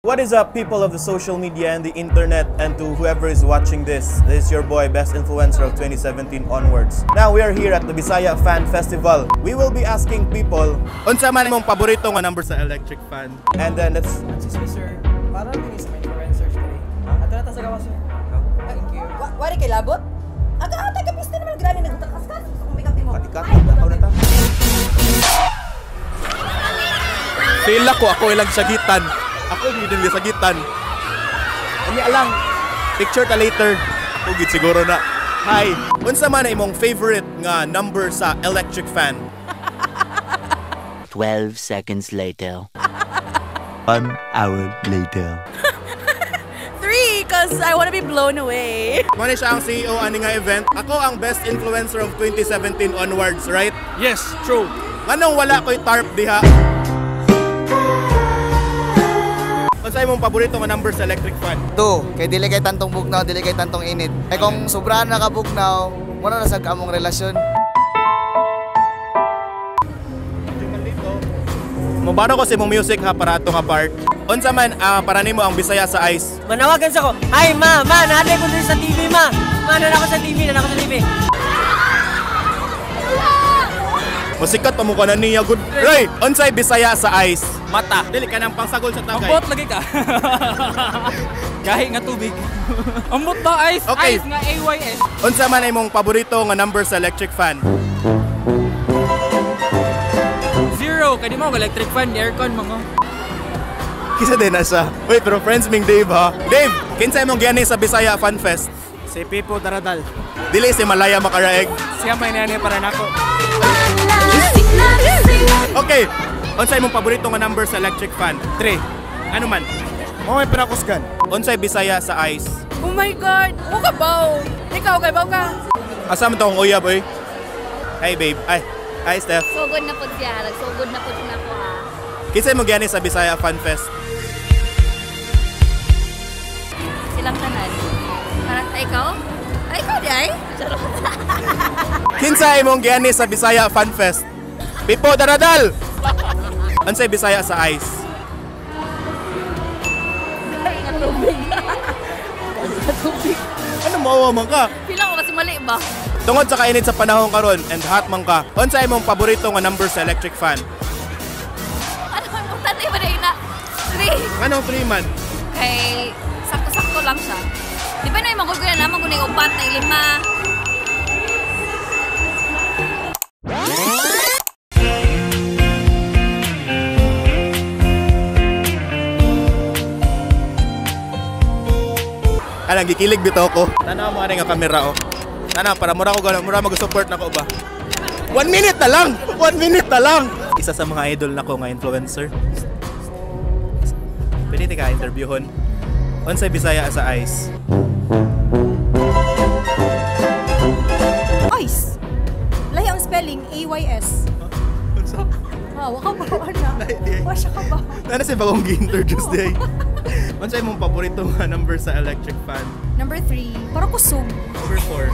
What is up, people of the social media and the internet, and to whoever is watching this? This is your boy, Best Influencer of 2017 onwards. Now, we are here at the Bisaya Fan Festival. We will be asking people, unsa man mong paborito nga number sa electric fan? And then, let's... Sir, parang binis sa influencers today. Ato na ta sa gawas, sir. Thank you. Wari kay labot? Aga-ata ka pista naman grani nagtakas-kas. Kung may kapti mo. Patikat, ako na ta. Feel ako ilang sagitan. Ako hindi din sagitan. Ani alang. Picture ta later. Pugit siguro na. Hi. Unsa man imong favorite nga number sa electric fan? 12 seconds later. 1 hour later. 3, cause I wanna be blown away. Muna siya ang CEO ani nga event. Ako ang best influencer of 2017 onwards, right? Yes, true. Anong wala ko'y tarp diha? Unsa imong paborito nga number sa electric fan? 2, kay dili kay tantong bugnaw, dili kay tantong init. Kay kung sobrahan na ka bugnaw, muna na sa among relasyon. Mabaro ko sa imong music ha para ato nga part. Unsa man para nimo ang Bisaya sa Ice? Manawagan sa ko. Hi, ma, naatay ko dito sa TV, ma. Nan ako sa TV, nan ako sa TV. Musikat pa mo ka na niya good. Ray, unsay Bisaya sa Ice? Mata. Dili ka nang pangsagol sa tagay. Ambot lagi ka. Gahi nga tubig. Ambot ba ice? Okay. Ice nga AYS. Unsa man imong paborito nga number sa electric fan? 0, kay di mo electric fan, aircon mga. Kisa din na siya. Wait, pero friends ming Dave ha. Dave, kinsa imong gani sa Bisaya Fan Fest? Si Pipo Daradal. Dili si Malaya Makaraeg. Siya may nani para nako. Okay. Unsay imong paborito nga number sa electric fan? 3. Ano man? Mo may pinakusgan. Unsay Bisaya sa Ice? Oh my God! O ka baw! Ikaw kay baw ka! Asa man tong uyab oy? Hey babe. Hi Steph. So good na po siya. So good na po na po ha. Kinsa imong gani sa Bisaya Fan Fest? Silang tanan. Parang ikaw? Ay, ikaw di ay? Charot. Kinsa imong gani sa Bisaya Fan Fest? Pipo Daradal. Unsay Bisaya sa Ice? Ano mawa man ka? Pilang ko kasi mali ba? Tungod sa kainit sa panahon karon and hot man ka, unsay imong paborito nga number sa electric fan? Ano ang importante ba na 3? Anong 3 man? Kay sakto-sakto lang siya. Di ba na yung magugulan naman kung yung upat na 5? Anong gikilig bitaw ko. Tanaw mo nga kamera oh. Tanaw para mura mag-support nako ba. 1 minute na lang. 1 minute na lang. Isa sa mga idol nako nga influencer. Pwede ka interviewon. Unsay Bisaya sa Ice? Ice! Lahi ang spelling, AYS. Unsa? Waka ba? Wasya ka ba? Ano si bagong gi-introduce day? Unsay imong paborito nga number sa electric fan? Number 3, parang kusog. Number 4.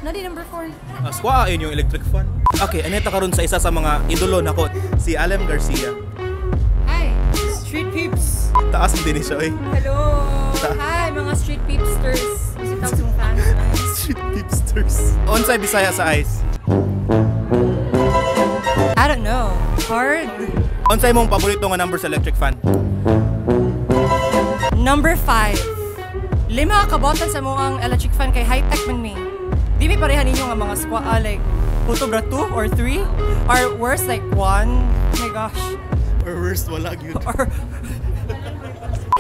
Nadi number 4. Squaa yun yung electric fan. Okay, aneta karon sa isa sa mga idolo nako, si Alem Garcia. Hi, street peeps. Taas din siya eh. Hello. Hi, mga street peepsters. Visit out yung fans. Street hipsters. Unsay Bisaya sa Ice? I don't know. Hard. Unsay imong paborito nga number sa electric fan? Number 5. Lima ka kabotan sa mga electric fan kay high-tech man me. Di mi pareha ninyo nga mga squad like puto bra 2 or 3 or worse like 1. Oh my gosh. Or worst, wala gyud. Or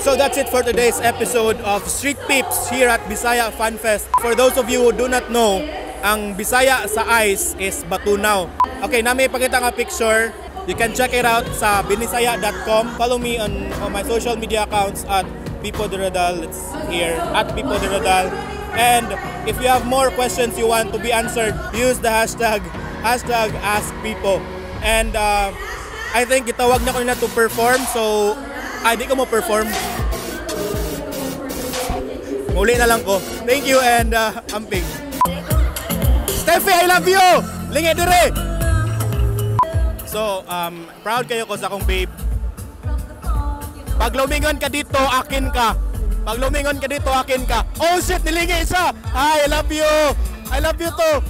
So that's it for today's episode of Street Peeps here at Bisaya Fan Fest. For those of you who do not know, ang Bisaya sa Ice is Batunaw. Okay, na may pakita nga picture. You can check it out sa binisaya.com. Follow me on my social media accounts at Pipo Daradal. It's here at Pipo Daradal. And if you have more questions you want to be answered, use the hashtag AskPipo. And I think itawag na ko nila to perform. So, di ko mo perform. Muli na lang ko. Thank you and amping. Steffi, I love you! Lingi dire! So, proud kayo ko sa akong babe. Pag lumingon ka dito, akin ka. Pag lumingon ka dito, akin ka. Oh shit, nilingi siya. Hi, I love you. I love you too.